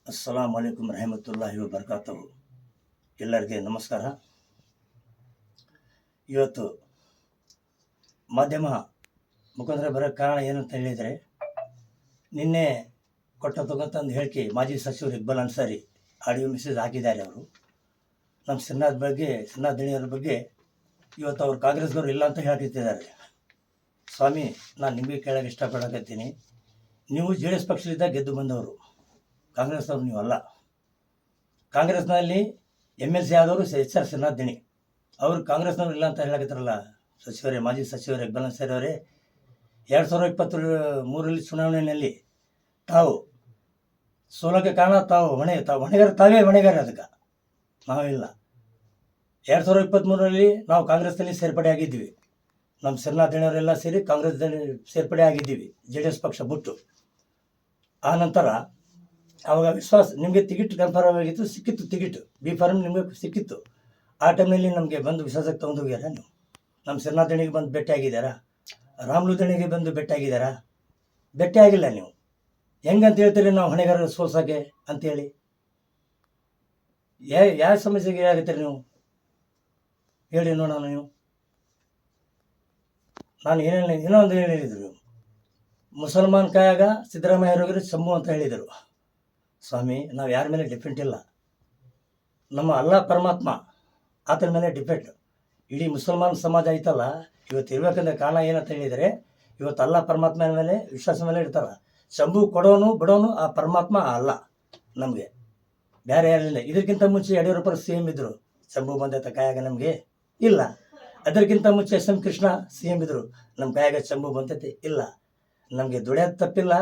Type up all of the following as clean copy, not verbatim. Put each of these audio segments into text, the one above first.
ಅಸ್ಸಲಾಂ ವಲೈಕುಮ್ ರಹಮತುಲ್ಲಾಹಿ ವಬರ್ಕಾತಹು. ಎಲ್ಲರಿಗೆ ನಮಸ್ಕಾರ. ಇವತ್ತು ಮಾಧ್ಯಮ ಮುಖಾಂತರ ಬರೋಕ್ಕೆ ಕಾರಣ ಏನಂತ ಹೇಳಿದರೆ, ನಿನ್ನೆ ಕೊಟ್ಟತಕ್ಕಂಥ ಹೇಳಿಕೆ ಮಾಜಿ ಸಚಿವರು ಇಕ್ಬಾಲ್ ಅನ್ಸಾರಿ ಆಡಿಯೋ ಮೆಸೇಜ್ ಹಾಕಿದ್ದಾರೆ. ಅವರು ನಮ್ಮ ಶ್ರೀನಾಥ್ ದಣಿಯವರ ಬಗ್ಗೆ ಇವತ್ತು ಅವರು ಕಾಂಗ್ರೆಸ್ದವರು ಇಲ್ಲ ಅಂತ ಹೇಳ್ತಿದ್ದಾರೆ. ಸ್ವಾಮಿ, ನಾನು ನಿಮಗೆ ಕೇಳೋಕ್ಕೆ ಇಷ್ಟಪಡಕತ್ತೀನಿ. ನೀವು ಜೆ ಡಿ ಎಸ್ ಪಕ್ಷದಿಂದ ಗೆದ್ದು ಬಂದವರು, ಕಾಂಗ್ರೆಸ್ನವ್ರು ನೀವು ಅಲ್ಲ. ಕಾಂಗ್ರೆಸ್ನಲ್ಲಿ MLC ಆದವರು HR ಶ್ರೀನಾಥ್ ದಣಿ, ಅವರು ಕಾಂಗ್ರೆಸ್ನವ್ರು ಇಲ್ಲ ಅಂತ ಹೇಳಕತ್ತಾರಲ್ಲ ಸಚಿವರೇ, ಮಾಜಿ ಸಚಿವರೇ ಇಕ್ಬಾಲ್ ಅನ್ಸಾರಿ ಅವರೇ. 2023 ಚುನಾವಣೆಯಲ್ಲಿ ತಾವು ಸೋಲಕ್ಕೆ ಕಾರಣ ತಾವೇ ಹೊಣೆಗಾರ. ಅದಕ್ಕೆ ನಾವಿಲ್ಲ. 2023 ನಾವು ಕಾಂಗ್ರೆಸ್ನಲ್ಲಿ ಸೇರ್ಪಡೆ ಆಗಿದ್ದೀವಿ. ನಮ್ಮ ಶ್ರೀನಾಥ್ ದಣಿಯವರೆಲ್ಲ ಸೇರಿ ಕಾಂಗ್ರೆಸ್ನಲ್ಲಿ ಸೇರ್ಪಡೆ ಆಗಿದ್ದೀವಿ, JDS ಪಕ್ಷ ಬಿಟ್ಟು. ಆ ನಂತರ ಆವಾಗ ವಿಶ್ವಾಸ ನಿಮಗೆ ಟಿಕೆಟ್ ಕನ್ಫರ್ಮ್ ಆಗಿತ್ತು, ಸಿಕ್ಕಿತ್ತು ಟಿಕೆಟ್, B ಫಾರ್ಮ್ ನಿಮಗೆ ಸಿಕ್ಕಿತ್ತು. ಆ ಟೈಮ್ನಲ್ಲಿ ನಮಗೆ ಬಂದು ವಿಶ್ವಾಸಕ್ಕೆ ತೊಗೊಂಡು ಹೋಗ್ಯಾರ. ನೀವು ನಮ್ಮ ಶ್ರೀನಾಥ್ ದಣಿಗೆ ಬಂದು ಭೇಟಿ ಆಗಿದ್ದಾರಾ? ರಾಮ್ಲು ದಣಿಗೆ ಬಂದು ಭೇಟಿ ಆಗಿದ್ದಾರಾ? ಭೇಟಿ ಆಗಿಲ್ಲ. ನೀವು ಹೆಂಗಂತ ಹೇಳ್ತೀರಿ ನಾವು ಹೊಣೆಗಾರರು ಸೋಲ್ಸೋಕ್ಕೆ ಅಂತೇಳಿ? ಯಾವ ಸಮಸ್ಯೆಗೆ ಆಗುತ್ತೀರಿ ನೀವು ಹೇಳಿ ನೋಡೋಣ. ನೀವು ನಾನು ಏನೋ ಒಂದು ಹೇಳಿದರು, ಮುಸಲ್ಮಾನ್ ಕಾಯಾಗ ಸಿದ್ದರಾಮಯ್ಯ ಅವರಿಗೆ ಚಂಬು ಅಂತ ಹೇಳಿದರು. ಸ್ವಾಮಿ, ನಾವು ಯಾರ ಮೇಲೆ ಡಿಪೆಂಡ್ ಇಲ್ಲ. ನಮ್ಮ ಅಲ್ಲಾ ಪರಮಾತ್ಮ ಆತನ ಮೇಲೆ ಡಿಪೆಂಡ್. ಇಡೀ ಮುಸಲ್ಮಾನ್ ಸಮಾಜ ಐತಲ್ಲ ಇವತ್ತು ಇರ್ಬೇಕಂದ್ರೆ ಕಾರಣ ಏನಂತ ಹೇಳಿದರೆ, ಇವತ್ತು ಅಲ್ಲಾ ಪರಮಾತ್ಮನ ಮೇಲೆ ವಿಶ್ವಾಸ ಮೇಲೆ ಇರ್ತಾರೆ. ಚಂಬು ಕೊಡೋನು ಬಿಡೋನು ಆ ಪರಮಾತ್ಮ ಅಲ್ಲ. ನಮಗೆ ಬೇರೆ ಯಾರಿಲ್ಲ. ಇದಕ್ಕಿಂತ ಮುಂಚೆ ಯಡಿಯೂರಪ್ಪ CM ಇದ್ದರು, ಚಂಬು ಬಂದೈತೆ ಕಾಯಾಗ ನಮಗೆ ಇಲ್ಲ. ಅದಕ್ಕಿಂತ ಮುಂಚೆ SM ಕೃಷ್ಣ CM ಇದ್ದರು, ನಮ್ಮ ಕಾಯಾಗ ಚಂಬು ಬಂದೈತೆ ಇಲ್ಲ. ನಮಗೆ ದುಡಿಯೋದು ತಪ್ಪಿಲ್ಲ.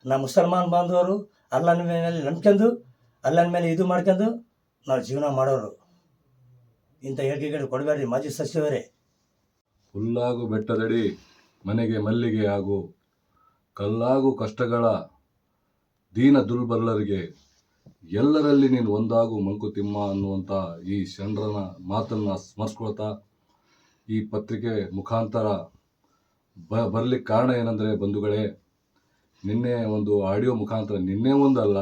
ನಾವು ಮುಸಲ್ಮಾನ್ ಬಾಂಧವರು ಅಲ್ಲನ ಮೇಲೆ ನಂಬ್ಕೊಂಡು ಅಲ್ಲನ ಮೇಲೆ ಇದು ಮಾಡ್ಕೊಂಡು ನಾವು ಜೀವನ ಮಾಡೋರು. ಇಂಥ ಹೇಳಿಕೆಗಳು ಕೊಡಬೇಡ್ರಿ ಮಾಜಿ ಸಚಿವರೇ. ಹುಲ್ಲಾಗು ಬೆಟ್ಟದಡಿ ಮನೆಗೆ ಮಲ್ಲಿಗೆ ಆಗು, ಕಲ್ಲಾಗು ಕಷ್ಟಗಳ ದೀನ ದುರ್ಬಲರಿಗೆ, ಎಲ್ಲರಲ್ಲಿ ನೀನು ಒಂದಾಗು ಮಂಕುತಿಮ್ಮ ಅನ್ನುವಂಥ ಈ ಶರಣರನ ಮಾತನ್ನು ಸ್ಮರಿಸ್ಕೊಳ್ತಾ ಈ ಪತ್ರಿಕೆ ಮುಖಾಂತರ ಬರಲಿಕ್ಕೆ ಕಾರಣ ಏನಂದರೆ, ಬಂಧುಗಳೇ, ನಿನ್ನೆ ಒಂದು ಆಡಿಯೋ ಮುಖಾಂತರ, ನಿನ್ನೆ ಒಂದಲ್ಲ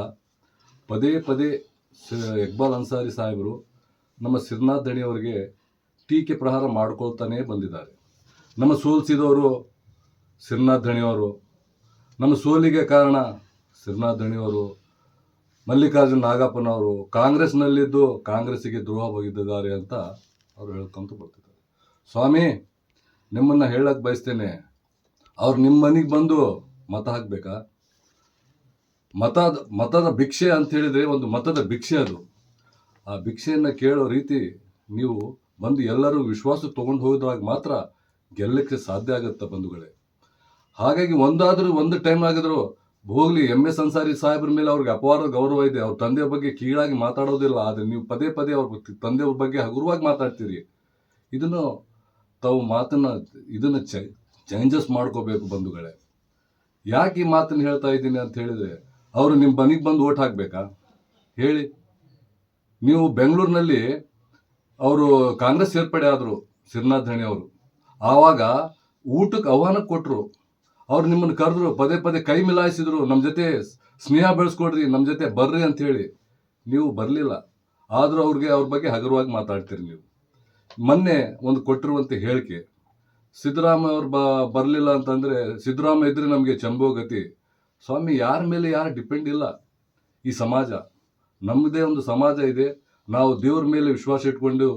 ಪದೇ ಪದೇ ಇಕ್ಬಾಲ್ ಅನ್ಸಾರಿ ಸಾಹೇಬರು ನಮ್ಮ ಶ್ರೀನಾಥ್ ದಣಿಯವರಿಗೆ ಟೀಕೆ ಪ್ರಹಾರ ಮಾಡ್ಕೊಳ್ತಾನೇ ಬಂದಿದ್ದಾರೆ. ನಮ್ಮ ಸೋಲಿಸಿದವರು ಶ್ರೀನಾಥ್ ದಣಿಯವರು, ನಮ್ಮ ಸೋಲಿಗೆ ಕಾರಣ ಶ್ರೀನಾಥ್ ದಣಿಯವರು, ಮಲ್ಲಿಕಾರ್ಜುನ್ ನಾಗಪ್ಪನವರು ಕಾಂಗ್ರೆಸ್ನಲ್ಲಿದ್ದು ಕಾಂಗ್ರೆಸ್ಸಿಗೆ ದ್ರೋಹ ಬಗೆದಿದ್ದಾರೆ ಅಂತ ಅವರು ಹೇಳ್ಕೊಂತ ಬರ್ತಿದ್ದಾರೆ. ಸ್ವಾಮಿ, ನಿಮ್ಮನ್ನು ಹೇಳಕ್ಕೆ ಬಯಸ್ತೇನೆ, ಅವ್ರು ನಿಮ್ಮ ಮನೆಗೆ ಬಂದು ಮತ ಹಾಕಬೇಕಾ? ಮತದ ಭಿಕ್ಷೆ ಅಂತ ಹೇಳಿದರೆ ಒಂದು ಮತದ ಭಿಕ್ಷೆ ಅದು. ಆ ಭಿಕ್ಷೆಯನ್ನು ಕೇಳೋ ರೀತಿ ನೀವು ಬಂದು ಎಲ್ಲರೂ ವಿಶ್ವಾಸ ತೊಗೊಂಡು ಹೋಗಿದ್ರಾಗ ಮಾತ್ರ ಗೆಲ್ಲಕ್ಕೆ ಸಾಧ್ಯ ಆಗುತ್ತೆ ಬಂಧುಗಳೇ. ಹಾಗಾಗಿ ಒಂದು ಟೈಮ್ ಆಗಿದ್ರು ಹೋಗ್ಲಿ, MS ಅನ್ಸಾರಿ ಸಾಹೇಬ್ರ ಮೇಲೆ ಅವ್ರಿಗೆ ಅಪಾರ ಗೌರವ ಇದೆ. ಅವ್ರ ತಂದೆಯ ಬಗ್ಗೆ ಕೀಳಾಗಿ ಮಾತಾಡೋದಿಲ್ಲ. ಆದರೆ ನೀವು ಪದೇ ಪದೇ ಅವ್ರ ತಂದೆಯವ್ರ ಬಗ್ಗೆ ಹಗುರವಾಗಿ ಮಾತಾಡ್ತೀರಿ. ಇದನ್ನು ತಾವು ಇದನ್ನು ಚೇಂಜಸ್ ಮಾಡ್ಕೋಬೇಕು ಬಂಧುಗಳೇ. ಯಾಕೆ ಈ ಮಾತನ್ನು ಹೇಳ್ತಾ ಇದ್ದೀನಿ ಅಂತ ಹೇಳಿದರೆ, ಅವರು ನಿಮ್ಮ ಮನೆಗೆ ಬಂದು ಓಟ್ ಹಾಕಬೇಕಾ ಹೇಳಿ? ನೀವು ಬೆಂಗಳೂರಿನಲ್ಲಿ ಅವರು ಕಾಂಗ್ರೆಸ್ ಸೇರ್ಪಡೆ ಆದರು ಶ್ರೀನಾಥ್ ದಣಿ ಅವರು, ಆವಾಗ ಊಟಕ್ಕೆ ಆಹ್ವಾನ ಕೊಟ್ಟರು. ಅವ್ರು ನಿಮ್ಮನ್ನು ಕರೆದ್ರು, ಪದೇ ಪದೇ ಕೈ ಮಿಲಾಯಿಸಿದ್ರು, ನಮ್ಮ ಜೊತೆ ಸ್ನೇಹ ಬೆಳೆಸ್ಕೊಡ್ರಿ, ನಮ್ಮ ಜೊತೆ ಬರ್ರಿ ಅಂತ ಹೇಳಿ. ನೀವು ಬರಲಿಲ್ಲ. ಆದರೂ ಅವ್ರ ಬಗ್ಗೆ ಹಗುರವಾಗಿ ಮಾತಾಡ್ತೀರಿ ನೀವು. ಮೊನ್ನೆ ಒಂದು ಕೊಟ್ಟಿರುವಂಥ ಹೇಳಿಕೆ, ಸಿದ್ದರಾಮಯ್ಯ ಅವ್ರು ಬರಲಿಲ್ಲ ಅಂತಂದರೆ, ಸಿದ್ದರಾಮಯ್ಯ ಇದ್ರೆ ನಮಗೆ ಚಂಬೋ ಗತಿ. ಸ್ವಾಮಿ, ಯಾರ ಮೇಲೆ ಯಾರು ಡಿಪೆಂಡ್ ಇಲ್ಲ. ಈ ಸಮಾಜ ನಮ್ಮದೇ ಒಂದು ಸಮಾಜ ಇದೆ. ನಾವು ದೇವ್ರ ಮೇಲೆ ವಿಶ್ವಾಸ ಇಟ್ಕೊಂಡು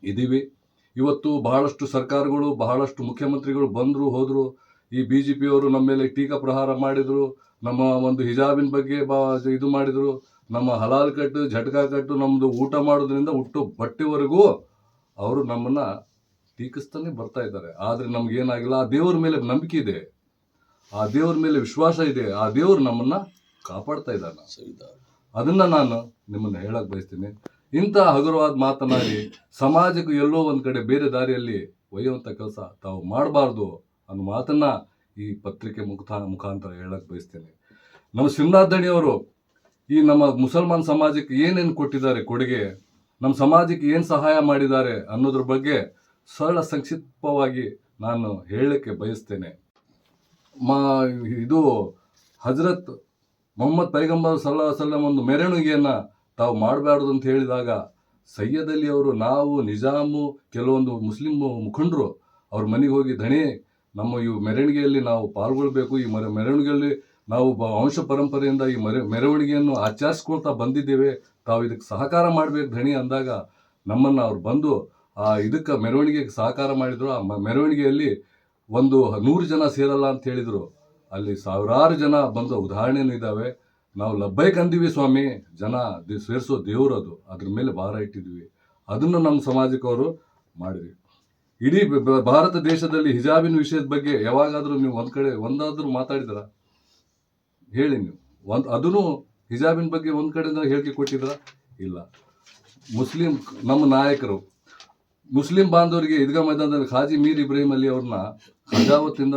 ಇದ್ದೀವಿ. ಇವತ್ತು ಬಹಳಷ್ಟು ಸರ್ಕಾರಗಳು, ಬಹಳಷ್ಟು ಮುಖ್ಯಮಂತ್ರಿಗಳು ಬಂದರು ಹೋದರು. ಈ BJP ಅವರು ನಮ್ಮ ಮೇಲೆ ಟೀಕಾ ಪ್ರಹಾರ ಮಾಡಿದರು, ನಮ್ಮ ಒಂದು ಹಿಜಾಬಿನ ಬಗ್ಗೆ ಇದು ಮಾಡಿದರು, ನಮ್ಮ ಹಲಾಲ್ ಕಟ್ಟು ಝಟ್ಕಾ ಕಟ್ಟು ನಮ್ಮದು ಊಟ ಮಾಡೋದ್ರಿಂದ ಹುಟ್ಟು ಬಟ್ಟೆವರೆಗೂ ಅವರು ನಮ್ಮನ್ನು ಟೀಕಿಸ್ತಾನೆ ಬರ್ತಾ ಇದ್ದಾರೆ. ಆದರೆ ನಮಗೇನಾಗಿಲ್ಲ. ಆ ದೇವ್ರ ಮೇಲೆ ನಂಬಿಕೆ ಇದೆ, ಆ ದೇವ್ರ ಮೇಲೆ ವಿಶ್ವಾಸ ಇದೆ, ಆ ದೇವ್ರು ನಮ್ಮನ್ನು ಕಾಪಾಡ್ತಾ ಇದ್ದಾನೆ. ಅದನ್ನು ನಾನು ನಿಮ್ಮನ್ನು ಹೇಳಕ್ಕೆ ಬಯಸ್ತೀನಿ. ಇಂಥ ಹಗುರವಾದ ಮಾತನಾಡಿ ಸಮಾಜಕ್ಕೂ ಎಲ್ಲೋ ಒಂದು ಕಡೆ ಬೇರೆ ದಾರಿಯಲ್ಲಿ ಒಯ್ಯುವಂಥ ಕೆಲಸ ತಾವು ಮಾಡಬಾರ್ದು ಅನ್ನೋ ಮಾತನ್ನು ಈ ಪತ್ರಿಕೆ ಮುಖಾಂತರ ಹೇಳಕ್ಕೆ ಬಯಸ್ತೇನೆ. ನಮ್ಮ ಶ್ರೀನಾಥ್ ದಣಿಯವರು ಈ ನಮ್ಮ ಮುಸಲ್ಮಾನ್ ಸಮಾಜಕ್ಕೆ ಏನೇನು ಕೊಟ್ಟಿದ್ದಾರೆ ಕೊಡುಗೆ, ನಮ್ಮ ಸಮಾಜಕ್ಕೆ ಏನು ಸಹಾಯ ಮಾಡಿದ್ದಾರೆ ಅನ್ನೋದ್ರ ಬಗ್ಗೆ ಸರಳ ಸಂಕ್ಷಿಪ್ತವಾಗಿ ನಾನು ಹೇಳಲಿಕ್ಕೆ ಬಯಸ್ತೇನೆ. ಇದು ಹಜರತ್ ಮೊಹಮ್ಮದ್ ಪೈಗಂಬರ್ ಸಲ್ಲಲ್ಲಾಹು ಅಲೈಹಿ ವಸಲ್ಲಂ ಒಂದು ಮೆರವಣಿಗೆಯನ್ನು ತಾವು ಮಾಡಬಾರ್ದು ಅಂತ ಹೇಳಿದಾಗ ಸೈಯದ್ ಅಲಿ ಅವರು, ನಾವು ನಿಜಾಮು, ಕೆಲವೊಂದು ಮುಸ್ಲಿಂ ಮುಖಂಡರು ಅವ್ರ ಮನೆಗೆ ಹೋಗಿ, ದಣಿ ನಮ್ಮ ಈ ಮೆರವಣಿಗೆಯಲ್ಲಿ ನಾವು ಪಾಲ್ಗೊಳ್ಬೇಕು, ಈ ಮೆರವಣಿಗೆಯಲ್ಲಿ ನಾವು ವಂಶ ಪರಂಪರೆಯಿಂದ ಈ ಮೆರವಣಿಗೆಯನ್ನು ಆಚರಿಸ್ಕೊಳ್ತಾ ಬಂದಿದ್ದೇವೆ, ತಾವು ಇದಕ್ಕೆ ಸಹಕಾರ ಮಾಡಬೇಕು ದಣಿ ಅಂದಾಗ ನಮ್ಮನ್ನು ಅವ್ರು ಬಂದು ಇದಕ್ಕೆ ಮೆರವಣಿಗೆಗೆ ಸಹಕಾರ ಮಾಡಿದ್ರು. ಆ ಮೆರವಣಿಗೆಯಲ್ಲಿ ಒಂದು 100 ಜನ ಸೇರಲ್ಲ ಅಂತ ಹೇಳಿದರು, ಅಲ್ಲಿ ಸಾವಿರಾರು ಜನ ಬಂದ ಉದಾಹರಣೆನೂ ಇದ್ದಾವೆ. ನಾವು ಲಬ್ಬೈಕ್ ಅಂದಿವಿ ಸ್ವಾಮಿ, ಜನ ಸೇರಿಸೋ ದೇವರು ಅದು, ಅದ್ರ ಮೇಲೆ ಭಾರ ಇಟ್ಟಿದ್ವಿ, ಅದನ್ನು ನಮ್ಮ ಸಮಾಜಕ್ಕೆ ಅವರು ಮಾಡಿದ್ವಿ. ಇಡೀ ಭಾರತ ದೇಶದಲ್ಲಿ ಹಿಜಾಬಿನ ವಿಷಯದ ಬಗ್ಗೆ ಯಾವಾಗಾದರೂ ನೀವು ಒಂದಾದ್ರೂ ಮಾತಾಡಿದ್ರ? ಹೇಳಿ ನೀವು. ಅದನ್ನು ಹಿಜಾಬಿನ ಬಗ್ಗೆ ಒಂದು ಕಡೆಯಿಂದ ಹೇಳಿಕೆ ಕೊಟ್ಟಿದ್ರ? ಇಲ್ಲ. ಮುಸ್ಲಿಂ ನಮ್ಮ ನಾಯಕರು ಮುಸ್ಲಿಂ ಬಾಂಧವರಿಗೆ ಈದ್ಗಾ ಮೈದಾನದಲ್ಲಿ ಖಾಜಿ ಮೀರ್ ಇಬ್ರಾಹಿಂ ಅಲಿ ಅವ್ರನ್ನ ಖಜಾವತ್ತಿಂದ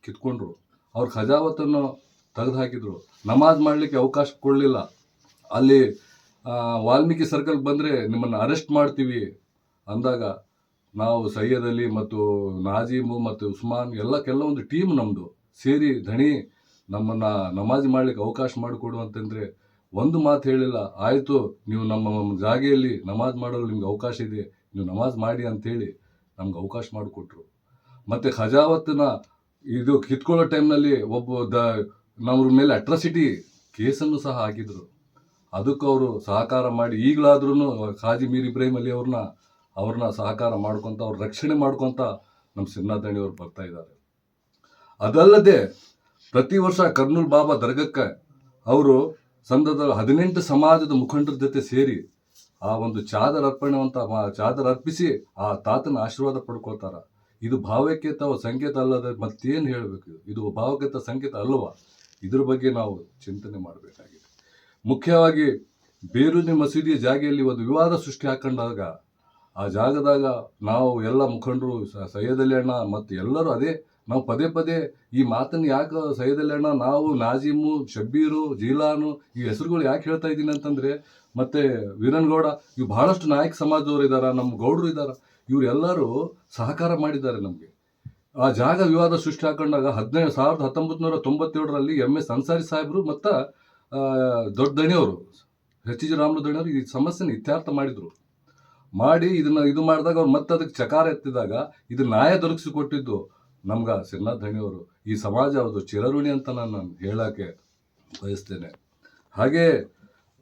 ಕಿತ್ಕೊಂಡ್ರು. ಅವ್ರ ಖಜಾವತ್ತನ್ನು ತೆಗೆದು ಹಾಕಿದ್ರು. ನಮಾಜ್ ಮಾಡಲಿಕ್ಕೆ ಅವಕಾಶ ಕೊಡಲಿಲ್ಲ. ಅಲ್ಲಿ ವಾಲ್ಮೀಕಿ ಸರ್ಕಲ್ಗೆ ಬಂದರೆ ನಿಮ್ಮನ್ನು ಅರೆಸ್ಟ್ ಮಾಡ್ತೀವಿ ಅಂದಾಗ ನಾವು ಸೈಯದ್ ಅಲಿ ಮತ್ತು ನಾಜೀಮು ಮತ್ತು ಉಸ್ಮಾನ್ ಕೆಲವೊಂದು ಟೀಮ್ ನಮ್ಮದು ಸೇರಿ, ದಣಿ ನಮ್ಮನ್ನು ನಮಾಜ್ ಮಾಡಲಿಕ್ಕೆ ಅವಕಾಶ ಮಾಡಿಕೊಡು ಅಂತಂದರೆ ಒಂದು ಮಾತು ಹೇಳಿಲ್ಲ. ಆಯಿತು, ನೀವು ನಮ್ಮ ಜಾಗೆಯಲ್ಲಿ ನಮಾಜ್ ಮಾಡಲು ನಿಮ್ಗೆ ಅವಕಾಶ ಇದೆ, ನೀವು ನಮಾಜ್ ಮಾಡಿ ಅಂಥೇಳಿ ನಮ್ಗೆ ಅವಕಾಶ ಮಾಡಿಕೊಟ್ರು. ಮತ್ತು ಖಜಾವತ್ತಿನ ಇದು ಕಿತ್ಕೊಳ್ಳೋ ಟೈಮ್ನಲ್ಲಿ ನಮ್ಮರ ಮೇಲೆ ಅಟ್ರಾಸಿಟಿ ಕೇಸನ್ನು ಸಹ ಹಾಕಿದರು. ಅದಕ್ಕೆ ಅವರು ಸಹಕಾರ ಮಾಡಿ ಈಗಲಾದ್ರೂ ಖಾಜಿ ಮೀರ್ ಇಬ್ರಾಹಿಂ ಅಲಿ ಅವ್ರನ್ನ ಸಹಕಾರ ಮಾಡ್ಕೊತ, ಅವ್ರ ರಕ್ಷಣೆ ಮಾಡ್ಕೊತ ನಮ್ಮ ಸಿನ್ನಾದಣಿ ಅವ್ರು ಬರ್ತಾ ಇದ್ದಾರೆ. ಅದಲ್ಲದೆ ಪ್ರತಿ ವರ್ಷ ಕರ್ನೂಲ್ ಬಾಬಾ ದರ್ಗಕ್ಕೆ ಅವರು ಸಂದರ್ಭದಲ್ಲಿ 18 ಸಮಾಜದ ಮುಖಂಡರ ಜೊತೆ ಸೇರಿ ಆ ಒಂದು ಚಾದರ್ ಅರ್ಪಿಸಿ ಆ ತಾತನ ಆಶೀರ್ವಾದ ಪಡ್ಕೊಳ್ತಾರ. ಇದು ಭಾವೈಕ್ಯತೆ ಸಂಕೇತ ಅಲ್ಲದೆ ಮತ್ತೇನು ಹೇಳಬೇಕು? ಇದು ಭಾವೈಕ್ಯತೆ ಸಂಕೇತ ಅಲ್ಲವಾ? ಇದ್ರ ಬಗ್ಗೆ ನಾವು ಚಿಂತನೆ ಮಾಡಬೇಕಾಗಿದೆ. ಮುಖ್ಯವಾಗಿ ಬೇರೂರಿನ ಮಸೀದಿಯ ಜಾಗೆಯಲ್ಲಿ ಒಂದು ವಿವಾದ ಸೃಷ್ಟಿ ಹಾಕೊಂಡಾಗ ಆ ಜಾಗದಾಗ ನಾವು ಎಲ್ಲ ಮುಖಂಡರು, ಸೈಯದ್ ಅಲಿ ಅಣ್ಣ ಮತ್ತು ಎಲ್ಲರೂ ನಾವು ಪದೇ ಪದೇ ಈ ಮಾತನ್ನು ಯಾಕೆ ಸೈಯದ್ ಅಲಿ ಅಣ್ಣ, ನಾವು ನಾಜೀಮು, ಶಬ್ಬೀರು, ಜೀಲಾನು ಈ ಹೆಸರುಗಳು ಯಾಕೆ ಹೇಳ್ತಾ ಇದ್ದೀನಿ ಅಂತಂದರೆ, ಮತ್ತು ವೀರನ್ಗೌಡ, ಇವು ಬಹಳಷ್ಟು ನಾಯಕ ಸಮಾಜದವರು ಇದ್ದಾರೆ, ನಮ್ಮ ಗೌಡರು ಇದ್ದಾರೆ, ಇವರೆಲ್ಲರೂ ಸಹಕಾರ ಮಾಡಿದ್ದಾರೆ ನಮಗೆ. ಆ ಜಾಗ ವಿವಾದ ಸೃಷ್ಟಿ ಹಾಕೊಂಡಾಗ 1997ರಲ್ಲಿ MS ಅನ್ಸಾರಿ ಸಾಹೇಬರು ಮತ್ತು ದೊಡ್ಡ ದಣಿಯವರು HG ರಾಮಲು ದಣಿಯವರು ಈ ಸಮಸ್ಯೆನ ಇತ್ಯರ್ಥ ಮಾಡಿ ಇದು ಮಾಡಿದಾಗ ಅವ್ರು ಮತ್ತೆ ಅದಕ್ಕೆ ಚಕಾರ ಎತ್ತಿದಾಗ ಇದು ನ್ಯಾಯ ದೊರಕಿಸಿಕೊಟ್ಟಿದ್ದು ನಮ್ಗೆ ಸಿನ್ನಾಥ್ ದಣಿಯವರು. ಈ ಸಮಾಜ ಅದು ಚಿರಋಣಿ ಅಂತ ನಾನು ಹೇಳೋಕ್ಕೆ ಬಯಸ್ತೇನೆ. ಹಾಗೇ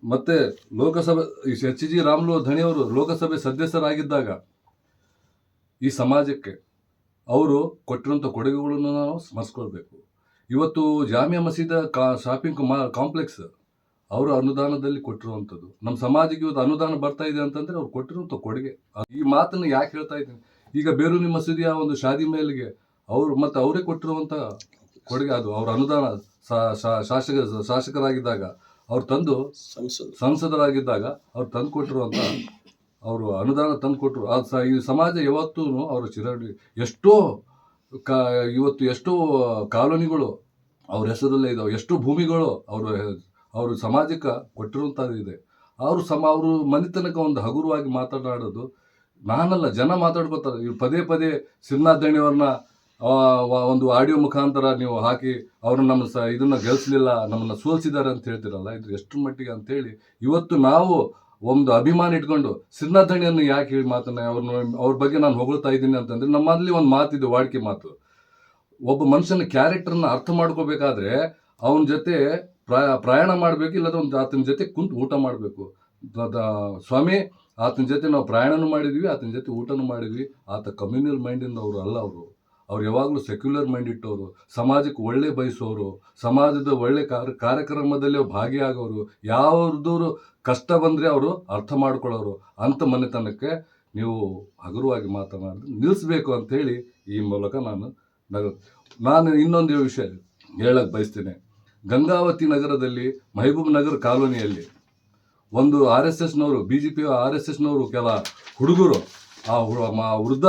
ಮತ್ತೆ ಲೋಕಸಭೆ HG ರಾಮಲು ದಣಿಯವರು ಲೋಕಸಭೆ ಸದಸ್ಯರಾಗಿದ್ದಾಗ ಈ ಸಮಾಜಕ್ಕೆ ಅವರು ಕೊಟ್ಟಿರುವಂಥ ಕೊಡುಗೆಗಳನ್ನು ನಾವು ಸ್ಮರಿಸ್ಕೊಳ್ಬೇಕು. ಇವತ್ತು ಜಾಮಿಯಾ ಮಸೀದ ಶಾಪಿಂಗ್ ಕಾಂಪ್ಲೆಕ್ಸ್ ಅವರು ಅನುದಾನದಲ್ಲಿ ಕೊಟ್ಟಿರುವಂಥದ್ದು. ನಮ್ಮ ಸಮಾಜಕ್ಕೆ ಇವತ್ತು ಅನುದಾನ ಬರ್ತಾ ಇದೆ ಅಂತಂದರೆ ಅವ್ರು ಕೊಟ್ಟಿರುವಂಥ ಕೊಡುಗೆ. ಈ ಮಾತನ್ನು ಯಾಕೆ ಹೇಳ್ತಾ ಇದ್ದೀನಿ? ಈಗ ಬೇರೂರಿನ ಮಸೀದಿಯ ಒಂದು ಶಾದಿ ಮೇಲ್ಗೆ ಅವರೇ ಕೊಟ್ಟಿರುವಂಥ ಕೊಡುಗೆ, ಅದು ಅವ್ರ ಅನುದಾನ. ಶಾಸಕರಾಗಿದ್ದಾಗ ಅವ್ರು ತಂದು, ಸಂಸದರಾಗಿದ್ದಾಗ ಅವ್ರು ತಂದು ಕೊಟ್ಟಿರುವಂಥ ಅವರು ಅನುದಾನ ತಂದು ಕೊಟ್ಟರು. ಈ ಸಮಾಜ ಯಾವತ್ತೂ ಅವರು ಚಿರಋಣಿ. ಇವತ್ತು ಎಷ್ಟೋ ಕಾಲೋನಿಗಳು ಅವ್ರ ಹೆಸರಲ್ಲೇ ಇದಾವೆ, ಎಷ್ಟೋ ಭೂಮಿಗಳು ಅವರು ಸಮಾಜಕ್ಕೆ ಕೊಟ್ಟಿರುವಂಥದ್ದು ಇದೆ. ಅವರು ಮನೆತನಕ ಒಂದು ಹಗುರವಾಗಿ ಮಾತನಾಡೋದು ನಾನಲ್ಲ, ಜನ ಮಾತಾಡ್ಕೋತಾರೆ. ಇವ್ರು ಪದೇ ಪದೇ ಸಿನ್ನಾಥ್ ದಣಿಯವ್ರನ್ನ ಒಂದು ಆಡಿಯೋ ಮುಖಾಂತರ ನೀವು ಹಾಕಿ ಅವ್ರನ್ನ ನಮ್ಮ ಇದನ್ನ ಗೆಲ್ಲಿಸಲಿಲ್ಲ, ನಮ್ಮನ್ನು ಸೋಲಿಸಿದ್ದಾರೆ ಅಂತ ಹೇಳ್ತಿರಲ್ಲ, ಇದು ಎಷ್ಟು ಮಟ್ಟಿಗೆ ಅಂತೇಳಿ ಇವತ್ತು ನಾವು ಒಂದು ಅಭಿಮಾನ ಇಟ್ಕೊಂಡು ಸಿನ್ನಾಥ್ ದಣಿಯನ್ನು ಯಾಕೆ ಹೇಳಿ ಮಾತನ್ನ ಅವ್ರ ಬಗ್ಗೆ ನಾನು ಹೊಗಳ್ತಾ ಇದ್ದೀನಿ ಅಂತಂದ್ರೆ, ನಮ್ಮಲ್ಲಿ ಒಂದು ಮಾತಿದೆ, ವಾಡಿಕೆ ಮಾತು. ಒಬ್ಬ ಮನುಷ್ಯನ ಕ್ಯಾರೆಕ್ಟರ್ನ ಅರ್ಥ ಮಾಡ್ಕೋಬೇಕಾದ್ರೆ ಅವನ ಜೊತೆ ಪ್ರಯಾಣ ಮಾಡಬೇಕು, ಇಲ್ಲದ ಆತನ ಜೊತೆ ಕುಂತು ಊಟ ಮಾಡಬೇಕು. ಸ್ವಾಮಿ, ಆತನ ಜೊತೆ ನಾವು ಪ್ರಯಾಣನೂ ಮಾಡಿದ್ವಿ, ಆತನ ಜೊತೆ ಊಟನೂ ಮಾಡಿದ್ವಿ. ಆತ ಕಮ್ಯುನಲ್ ಮೈಂಡಿಂದ ಅವರು ಅಲ್ಲ. ಅವ್ರು ಯಾವಾಗಲೂ ಸೆಕ್ಯುಲರ್ ಮೈಂಡ್ ಇಟ್ಟವರು, ಸಮಾಜಕ್ಕೆ ಒಳ್ಳೆ ಬಯಸೋರು, ಸಮಾಜದ ಒಳ್ಳೆ ಕಾರ್ಯಕ್ರಮದಲ್ಲಿ ಭಾಗಿಯಾಗೋರು, ಯಾವುದೂರು ಕಷ್ಟ ಬಂದರೆ ಅವರು ಅರ್ಥ ಮಾಡ್ಕೊಳ್ಳೋರು. ಅಂಥ ಮನೆತನಕ್ಕೆ ನೀವು ಹಗುರವಾಗಿ ಮಾತನಾಡಿ ನಿಲ್ಲಿಸಬೇಕು ಅಂಥೇಳಿ ಈ ಮೂಲಕ ನಾನು ಇನ್ನೊಂದು ವಿಷಯ ಹೇಳಕ್ಕೆ ಬಯಸ್ತೇನೆ. ಗಂಗಾವತಿ ನಗರದಲ್ಲಿ ಮಹಬೂಬ್ ನಗರ್ ಕಾಲೋನಿಯಲ್ಲಿ ಒಂದು RSSನವರು, BJP RSSನವರು ಕೆಲ ಹುಡುಗರು ಆ ವೃದ್ಧ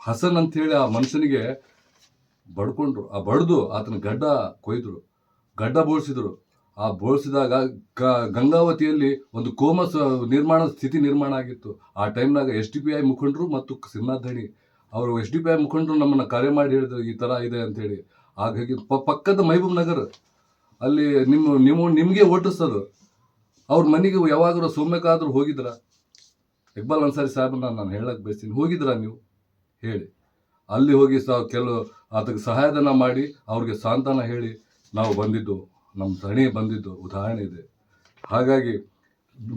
ಹಸನ್ ಅಂಥೇಳಿ ಆ ಮನುಷ್ಯನಿಗೆ ಬಡ್ಕೊಂಡ್ರು. ಬಡ್ದು ಆತನ ಗಡ್ಡ ಬೋಳಿಸಿದ್ರು. ಆ ಬೋಳಿಸಿದಾಗ ಗಂಗಾವತಿಯಲ್ಲಿ ಒಂದು ನಿರ್ಮಾಣದ ಸ್ಥಿತಿ ನಿರ್ಮಾಣ ಆಗಿತ್ತು. ಆ ಟೈಮ್ನಾಗ SDPI ಮುಖಂಡರು ಮತ್ತು ಸಿನ್ನಾಥ್ ದಣಿ ಅವರು SDPI ಮುಖಂಡರು ನಮ್ಮನ್ನು ಕರೆ ಮಾಡಿ ಹೇಳಿದ್ರು, ಈ ಥರ ಇದೆ ಅಂಥೇಳಿ. ಹಾಗಾಗಿ ಪಕ್ಕದ ಮಹಬೂಬ್ ನಗರ್ ಅಲ್ಲಿ ನಿಮಗೆ ಓಟಿಸೋದು. ಅವ್ರ ಮನೆಗೆ ಯಾವಾಗಾದ್ರೂ ಸೌಮ್ಯಕ್ಕಾದ್ರೂ ಹೋಗಿದ್ರ? ಇಕ್ಬಾಲ್ ಅನ್ಸಾರಿ ಸಾಹೇಬ್ರನ್ನ ನಾನು ಹೇಳಕ್ ಬಯಸ್ತೀನಿ, ಹೋಗಿದ್ರಾ ನೀವು? ಹೇಳಿ. ಅಲ್ಲಿ ಹೋಗಿ ಅದಕ್ಕೆ ಸಹಾಯಧನ ಮಾಡಿ ಅವ್ರಿಗೆ ಸಾಂತ್ವನ ಹೇಳಿ ನಾವು ಬಂದಿದ್ದು, ನಮ್ಮ ಧಣಿ ಬಂದಿದ್ದು ಉದಾಹರಣೆ ಇದೆ. ಹಾಗಾಗಿ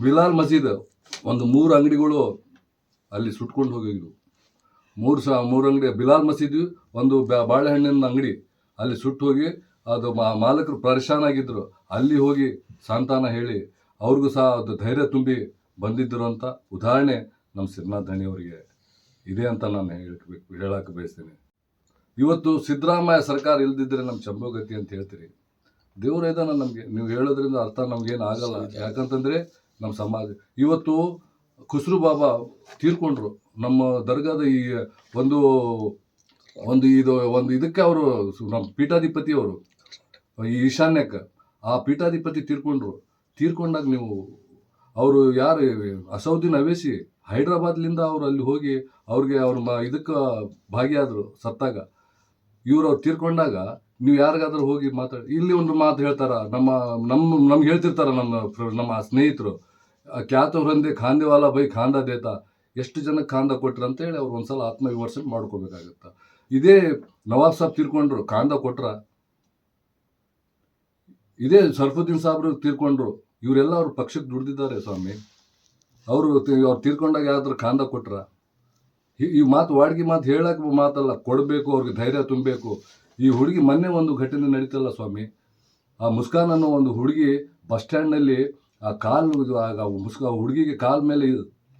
ಬಿಲಾಲ್ ಮಸೀದ್ ಒಂದು 3 ಅಂಗಡಿಗಳು ಅಲ್ಲಿ ಸುಟ್ಕೊಂಡು ಹೋಗಿದ್ವು. 3 ಅಂಗಡಿ ಬಿಲಾಲ್ ಮಸೀದ್, ಒಂದು ಬಾಳೆಹಣ್ಣಿನ ಅಂಗಡಿ ಅಲ್ಲಿ ಸುಟ್ಟು ಹೋಗಿ ಅದು ಮಾಲಕರು ಪರೇಶಾನ್ ಆಗಿದ್ರು. ಅಲ್ಲಿ ಹೋಗಿ ಸಾಂತ್ವನ ಹೇಳಿ ಅವ್ರಿಗೂ ಸಹ ಅದು ಧೈರ್ಯ ತುಂಬಿ ಬಂದಿದ್ದರು ಅಂತ ಉದಾಹರಣೆ ನಮ್ಮ ಶ್ರೀನಾಥ್ ಧಣಿಯವರಿಗೆ ಇದೆ ಅಂತ ನಾನು ಹೇಳಕ್ಕೆ ಬಯಸ್ತೇನೆ. ಇವತ್ತು ಸಿದ್ದರಾಮಯ್ಯ ಸರ್ಕಾರ ಇಲ್ದಿದ್ರೆ ನಮ್ಮ ಚಂಬೋಗತಿ ಅಂತ ಹೇಳ್ತೀರಿ. ದೇವ್ರ ಇದಾನ ನಮಗೆ, ನೀವು ಹೇಳೋದ್ರಿಂದ ಅರ್ಥ ನಮ್ಗೇನು ಆಗಲ್ಲ. ಯಾಕಂತಂದ್ರೆ ನಮ್ಮ ಸಮಾಜ ಇವತ್ತು ಖುಸ್ರು ಬಾಬಾ ತೀರ್ಕೊಂಡ್ರು. ನಮ್ಮ ದರ್ಗಾದ ಈ ಒಂದು ಇದಕ್ಕೆ ಅವರು ನಮ್ಮ ಪೀಠಾಧಿಪತಿ ಅವರು ಈ ಈಶಾನ್ಯಕ್ಕೆ ಆ ಪೀಠಾಧಿಪತಿ ತೀರ್ಕೊಂಡಾಗ ನೀವು ಅವರು ಯಾರು ಅಸೌದ್ದೀನ್ ಅವೇಸಿ ಹೈದ್ರಾಬಾದ್ಲಿಂದ ಅವರು ಅಲ್ಲಿ ಹೋಗಿ ಅವ್ರಿಗೆ ಇದಕ್ಕೆ ಭಾಗಿಯಾದರು ಸತ್ತಾಗ. ಅವ್ರು ತೀರ್ಕೊಂಡಾಗ ನೀವು ಯಾರಿಗಾದ್ರೂ ಹೋಗಿ ಮಾತಾಡಿ. ಇಲ್ಲಿ ಒಂದು ಮಾತು ಹೇಳ್ತಾರ, ನಮ್ಗೆ ಹೇಳ್ತಿರ್ತಾರ ನಮ್ಮ ಸ್ನೇಹಿತರು, ಕ್ಯಾತ ಹೊರಂದೆ ಖಾಂದೇವಾಲ ಬೈ ಖಾಂದ ದೇತ, ಎಷ್ಟು ಜನಕ್ಕೆ ಖಾಂದ ಕೊಟ್ರ ಅಂತ ಹೇಳಿ ಅವ್ರು ಒಂದ್ಸಲ ಆತ್ಮವಿಮರ್ಶೆ ಮಾಡ್ಕೋಬೇಕಾಗತ್ತ. ಇದೇ ನವಾಬ್ ಸಾಬ್ ತೀರ್ಕೊಂಡ್ರು, ಖಾಂದ ಕೊಟ್ರ? ಇದೇ ಸರ್ಫುದ್ದೀನ್ ಸಾಬ್ರು ತೀರ್ಕೊಂಡ್ರು, ಇವರೆಲ್ಲ ಅವ್ರ ಪಕ್ಷಕ್ಕೆ ದುಡ್ದಿದ್ದಾರೆ ಸ್ವಾಮಿ. ಅವ್ರು ತೀರ್ಕೊಂಡಾಗ ಯಾವ್ದಾದ್ರು ಖಾಂದ ಕೊಟ್ರ? ಈ ಮಾತು ವಾಡ್ಗಿ ಮಾತು ಹೇಳಕ್ ಮಾತಲ್ಲ, ಕೊಡಬೇಕು, ಅವ್ರಿಗೆ ಧೈರ್ಯ ತುಂಬಬೇಕು. ಈ ಹುಡುಗಿ ಮೊನ್ನೆ ಒಂದು ಘಟನೆ ನಡೀತಲ್ಲ ಸ್ವಾಮಿ, ಆ ಮುಸ್ಕಾನ್ ಅನ್ನೋ ಒಂದು ಹುಡುಗಿ ಬಸ್ ಸ್ಟ್ಯಾಂಡ್ನಲ್ಲಿ ಆ ಹುಡುಗಿಗೆ ಕಾಲ್ ಮೇಲೆ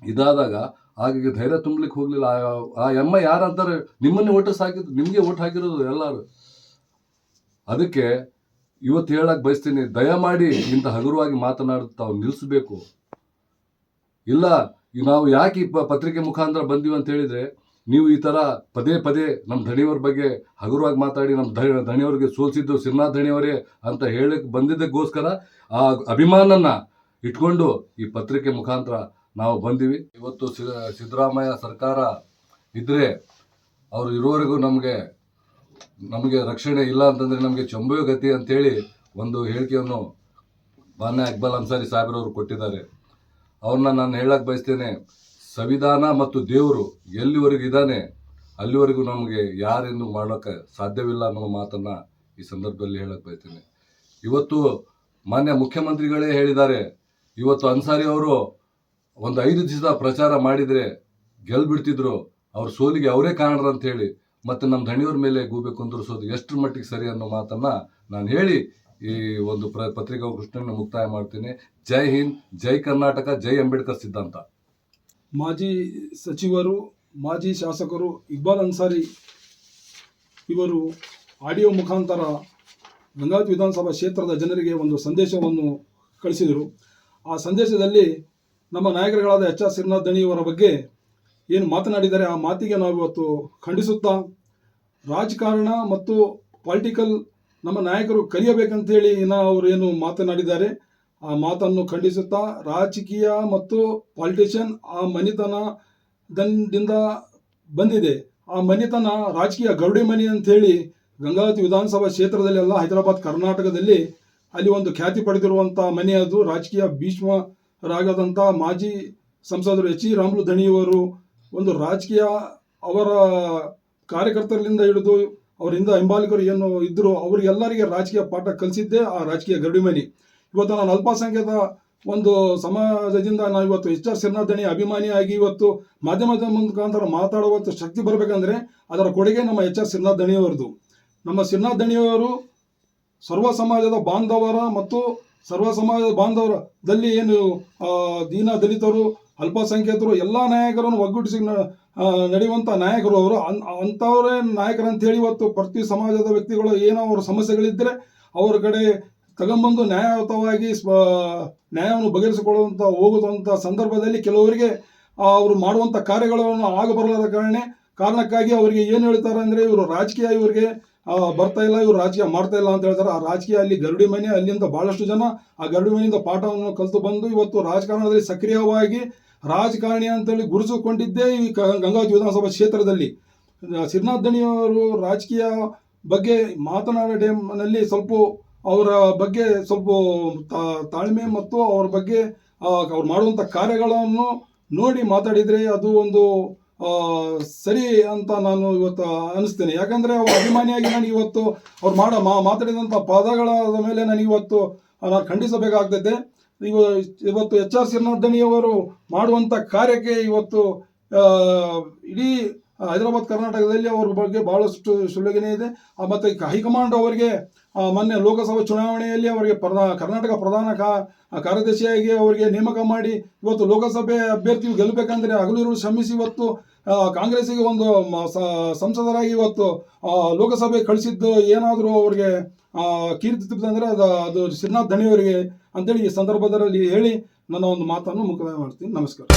ಇದಾದಾಗ ಆಗ ಧೈರ್ಯ ತುಂಬಲಿಕ್ಕೆ ಹೋಗ್ಲಿಲ್ಲ. ಆ ಎಮ್ಮ ಯಾರಂತಾರೆ, ನಿಮ್ಮನ್ನೇ ನಿಮಗೆ ಓಟ್ ಹಾಕಿರೋದು ಎಲ್ಲರೂ. ಅದಕ್ಕೆ ಇವತ್ತು ಹೇಳಕ್ ಬಯಸ್ತೀನಿ, ದಯಮಾಡಿ ಇಂಥ ಹಗುರವಾಗಿ ಮಾತನಾಡುತ್ತ ತಾವು ನಿಲ್ಲಿಸಬೇಕು. ಇಲ್ಲ ನಾವು ಯಾಕೆ ಈ ಪತ್ರಿಕೆ ಮುಖಾಂತರ ಬಂದೀವಿ ಅಂತ ಹೇಳಿದ್ರೆ, ನೀವು ಈ ಥರ ಪದೇ ಪದೇ ನಮ್ಮ ಧಣಿಯವರ ಬಗ್ಗೆ ಹಗುರವಾಗಿ ಮಾತಾಡಿ ನಮ್ಮ ಧಣಿಯವರಿಗೆ ಸೋಲಿಸಿದ್ದು ಶ್ರೀನಾಥ್ ಧಣಿಯವರೇ ಅಂತ ಹೇಳಕ್ಕೆ ಬಂದಿದ್ದಕ್ಕೋಸ್ಕರ ಆ ಅಭಿಮಾನನ ಇಟ್ಕೊಂಡು ಈ ಪತ್ರಿಕೆ ಮುಖಾಂತರ ನಾವು ಬಂದೀವಿ. ಇವತ್ತು ಸಿದ್ದರಾಮಯ್ಯ ಸರ್ಕಾರ ಇದ್ರೆ ಅವರು ಇರೋವರೆಗೂ ನಮಗೆ ರಕ್ಷಣೆ ಇಲ್ಲ ಅಂತಂದ್ರೆ ನಮಗೆ ಚಂಬುವೆ ಗತಿ ಅಂತೇಳಿ ಒಂದು ಹೇಳಿಕೆಯನ್ನು ಮಾನ್ಯ ಇಕ್ಬಾಲ್ ಅನ್ಸಾರಿ ಸಾಹೇಬ್ರವರು ಕೊಟ್ಟಿದ್ದಾರೆ. ಅವ್ರನ್ನ ನಾನು ಹೇಳಕ್ ಬಯಸ್ತೇನೆ, ಸಂವಿಧಾನ ಮತ್ತು ದೇವರು ಎಲ್ಲಿವರೆಗೂ ಇದ್ದಾನೆ ಅಲ್ಲಿವರೆಗೂ ನಮಗೆ ಯಾರೆಂದು ಮಾಡೋಕ್ಕೆ ಸಾಧ್ಯವಿಲ್ಲ ಅನ್ನೋ ಮಾತನ್ನ ಈ ಸಂದರ್ಭದಲ್ಲಿ ಹೇಳಕ್ ಬಯಸ್ತೇನೆ. ಇವತ್ತು ಮಾನ್ಯ ಮುಖ್ಯಮಂತ್ರಿಗಳೇ ಹೇಳಿದ್ದಾರೆ, ಇವತ್ತು ಅನ್ಸಾರಿ ಅವರು ಒಂದು 5 ದಿವಸ ಪ್ರಚಾರ ಮಾಡಿದರೆ ಗೆಲ್ಬಿಡ್ತಿದ್ರು, ಅವ್ರ ಸೋಲಿಗೆ ಅವರೇ ಕಾರಣರು ಅಂತ ಹೇಳಿ ಮತ್ತೆ ನಮ್ಮ ಧಣಿಯವ್ರ ಮೇಲೆ ಗೂಬೆ ಕುಂದಿರಿಸೋದು ಎಷ್ಟರ ಮಟ್ಟಿಗೆ ಸರಿ ಅನ್ನೋ ಮಾತನ್ನ ನಾನು ಹೇಳಿ ಈ ಒಂದು ಪತ್ರಿಕಾಗೋಷ್ಠಿಯನ್ನು ಮುಕ್ತಾಯ ಮಾಡ್ತೀನಿ. ಜೈ ಹಿಂದ್, ಜೈ ಕರ್ನಾಟಕ, ಜೈ ಅಂಬೇಡ್ಕರ್ ಸಿದ್ಧಾಂತ. ಮಾಜಿ ಸಚಿವರು, ಮಾಜಿ ಶಾಸಕರು ಇಕ್ಬಾಲ್ ಅನ್ಸಾರಿ ಇವರು ಆಡಿಯೋ ಮುಖಾಂತರ ಗಂಗಾವತಿ ವಿಧಾನಸಭಾ ಕ್ಷೇತ್ರದ ಜನರಿಗೆ ಒಂದು ಸಂದೇಶವನ್ನು ಕಳಿಸಿದರು. ಆ ಸಂದೇಶದಲ್ಲಿ ನಮ್ಮ ನಾಯಕರುಗಳಾದ ಎಚ್ ಆರ್ ಶ್ರೀನಾಥ್ ಧಣಿಯವರ ಬಗ್ಗೆ ಏನು ಮಾತನಾಡಿದ್ದಾರೆ ಆ ಮಾತಿಗೆ ನಾವು ಇವತ್ತು ಖಂಡಿಸುತ್ತಾ, ರಾಜಕಾರಣ ಮತ್ತು ಪಾಲಿಟಿಕಲ್ ನಮ್ಮ ನಾಯಕರು ಕಲಿಯಬೇಕಂತೇಳಿ ಅವರು ಏನು ಮಾತನಾಡಿದ್ದಾರೆ ಆ ಮಾತನ್ನು ಖಂಡಿಸುತ್ತಾ, ರಾಜಕೀಯ ಮತ್ತು ಪಾಲಿಟಿಷಿಯನ್ ಆ ಮನೆತನದಿಂದ ಬಂದಿದೆ. ಆ ಮನೆತನ ರಾಜಕೀಯ ಗೌಡಿ ಮನೆ ಅಂಥೇಳಿ ಗಂಗಾವತಿ ವಿಧಾನಸಭಾ ಕ್ಷೇತ್ರದಲ್ಲಿ ಅಲ್ಲ, ಹೈದರಾಬಾದ್ ಕರ್ನಾಟಕದಲ್ಲಿ ಅಲ್ಲಿ ಒಂದು ಖ್ಯಾತಿ ಪಡೆದಿರುವಂಥ ಮನೆ ಅದು. ರಾಜಕೀಯ ಭೀಷ್ಮರಾಗದಂಥ ಮಾಜಿ ಸಂಸದರು ಎಚ್ ಇ ರಾಮುಲು ಧಣಿಯವರು ಒಂದು ರಾಜಕೀಯ ಅವರ ಕಾರ್ಯಕರ್ತರಿಂದ ಹಿಡಿದು ಅವರಿಂದ ಹಿಂಬಾಲಿಕರು ಏನು ಇದ್ದರು ಅವರಿಗೆಲ್ಲರಿಗೆ ರಾಜಕೀಯ ಪಾಠ ಕಲಿಸಿದ್ದೇ ಆ ರಾಜಕೀಯ ಗರುಡಿಮನಿ. ಇವತ್ತು ನಾನು ಅಲ್ಪಸಂಖ್ಯಾತ ಒಂದು ಸಮಾಜದಿಂದ ನಾವು ಇವತ್ತು ಎಚ್ ಆರ್ ಶ್ರೀನಾಥ್ ಧಣಿ ಅಭಿಮಾನಿಯಾಗಿ ಇವತ್ತು ಮಾಧ್ಯಮದ ಮುಖಾಂತರ ಮಾತಾಡುವಂಥ ಶಕ್ತಿ ಬರಬೇಕಂದ್ರೆ ಅದರ ಕೊಡುಗೆ ನಮ್ಮ ಎಚ್ ಆರ್ ಶ್ರೀನಾಥ್ ಧಣಿಯವರದು. ನಮ್ಮ ಶ್ರೀನಾಥ್ ಧಣಿಯವರು ಸರ್ವ ಸಮಾಜದ ಬಾಂಧವರ ಮತ್ತು ಸರ್ವ ಸಮಾಜದ ಬಾಂಧವರದಲ್ಲಿ ಏನು ದೀನ ದಲಿತರು, ಅಲ್ಪಸಂಖ್ಯಾತರು ಎಲ್ಲ ನಾಯಕರನ್ನು ಒಗ್ಗೂಡಿಸಿ ನಡೆಯುವಂಥ ನಾಯಕರು ಅವರು. ಅಂಥವರೇ ನಾಯಕರಂತೇಳಿ ಇವತ್ತು ಪ್ರತಿ ಸಮಾಜದ ವ್ಯಕ್ತಿಗಳು ಏನೋ ಅವರ ಸಮಸ್ಯೆಗಳಿದ್ದರೆ ಅವರ ಕಡೆ ತಗೊಂಬಂದು ನ್ಯಾಯಯುತವಾಗಿ ನ್ಯಾಯವನ್ನು ಬಗೆಹರಿಸಿಕೊಳ್ಳುವಂಥ ಹೋಗುವಂಥ ಸಂದರ್ಭದಲ್ಲಿ ಕೆಲವರಿಗೆ ಅವರು ಮಾಡುವಂಥ ಕಾರ್ಯಗಳನ್ನು ಆಗಬರಲಾದ ಕಾರಣಕ್ಕಾಗಿ ಅವರಿಗೆ ಏನು ಹೇಳ್ತಾರೆ ಅಂದರೆ ಇವರು ರಾಜಕೀಯ ಇವರಿಗೆ ಬರ್ತಾ ಇಲ್ಲ, ಇವರು ರಾಜಕೀಯ ಮಾಡ್ತಾ ಇಲ್ಲ ಅಂತ ಹೇಳ್ತಾರೆ. ಆ ರಾಜಕೀಯ ಅಲ್ಲಿ ಗರುಡಿ ಮನೆ, ಅಲ್ಲಿಂದ ಬಹಳಷ್ಟು ಜನ ಆ ಗರುಡಿ ಮನೆಯಿಂದ ಪಾಠವನ್ನು ಕಲಿತು ಬಂದು ಇವತ್ತು ರಾಜಕಾರಣದಲ್ಲಿ ಸಕ್ರಿಯವಾಗಿ ರಾಜಕಾರಣಿ ಅಂತೇಳಿ ಗುರುತಿಸಿಕೊಂಡಿದ್ದೇ ಈ ಗಂಗಾವತಿ ವಿಧಾನಸಭಾ ಕ್ಷೇತ್ರದಲ್ಲಿ. ಶ್ರೀನಾಥ್ ಧಣಿಯವರು ರಾಜಕೀಯ ಬಗ್ಗೆ ಮಾತನಾಡೋ ಟೈಮ್ನಲ್ಲಿ ಸ್ವಲ್ಪ ಅವರ ಬಗ್ಗೆ ಸ್ವಲ್ಪ ತಾಳ್ಮೆ ಮತ್ತು ಅವ್ರ ಬಗ್ಗೆ ಅವ್ರು ಮಾಡುವಂಥ ಕಾರ್ಯಗಳನ್ನು ನೋಡಿ ಮಾತಾಡಿದರೆ ಅದು ಒಂದು ಸರಿ ಅಂತ ನಾನು ಇವತ್ತು ಅನಿಸ್ತೇನೆ. ಯಾಕಂದರೆ ಅವ್ರ ಅಭಿಮಾನಿಯಾಗಿ ನಾನು ಇವತ್ತು ಅವ್ರು ಮಾತಾಡಿದಂಥ ಪದಗಳ ಮೇಲೆ ನನಗೆ ಇವತ್ತು ನಾನು ಖಂಡಿಸಬೇಕಾಗ್ತೈತೆ. ಇವತ್ತು HR ಶ್ರೀನಾಥ್ ದಣಿಯವರು ಮಾಡುವಂಥ ಕಾರ್ಯಕ್ಕೆ ಇವತ್ತು ಇಡೀ ಹೈದರಾಬಾದ್ ಕರ್ನಾಟಕದಲ್ಲಿ ಅವ್ರ ಬಗ್ಗೆ ಭಾಳಷ್ಟು ಶ್ಲಾಘನೆ ಇದೆ. ಮತ್ತು ಹೈಕಮಾಂಡ್ ಅವರಿಗೆ ಮೊನ್ನೆ ಲೋಕಸಭಾ ಚುನಾವಣೆಯಲ್ಲಿ ಅವರಿಗೆ ಕರ್ನಾಟಕ ಪ್ರಧಾನ ಕಾರ್ಯದರ್ಶಿಯಾಗಿ ಅವರಿಗೆ ನೇಮಕ ಮಾಡಿ ಇವತ್ತು ಲೋಕಸಭೆ ಅಭ್ಯರ್ಥಿಯು ಗೆಲ್ಲಬೇಕಂದ್ರೆ ಹಗಲಿರುಳು ಶ್ರಮಿಸಿ ಇವತ್ತು ಕಾಂಗ್ರೆಸ್ಸಿಗೆ ಒಂದು ಸಂಸದರಾಗಿ ಇವತ್ತು ಲೋಕಸಭೆ ಕಳಿಸಿದ್ದು ಏನಾದರೂ ಅವ್ರಿಗೆ ಕೀರ್ತಿ ತಪ್ಪಿದಂದರೆ ಅದು ಶ್ರೀನಾಥ್ ದಣಿಯವರಿಗೆ ಅಂತೇಳಿ ಈ ಸಂದರ್ಭದಲ್ಲಿ ಹೇಳಿ ನನ್ನ ಒಂದು ಮಾತನ್ನು ಮುಕ್ತಾಯ ಮಾಡ್ತೀನಿ. ನಮಸ್ಕಾರ.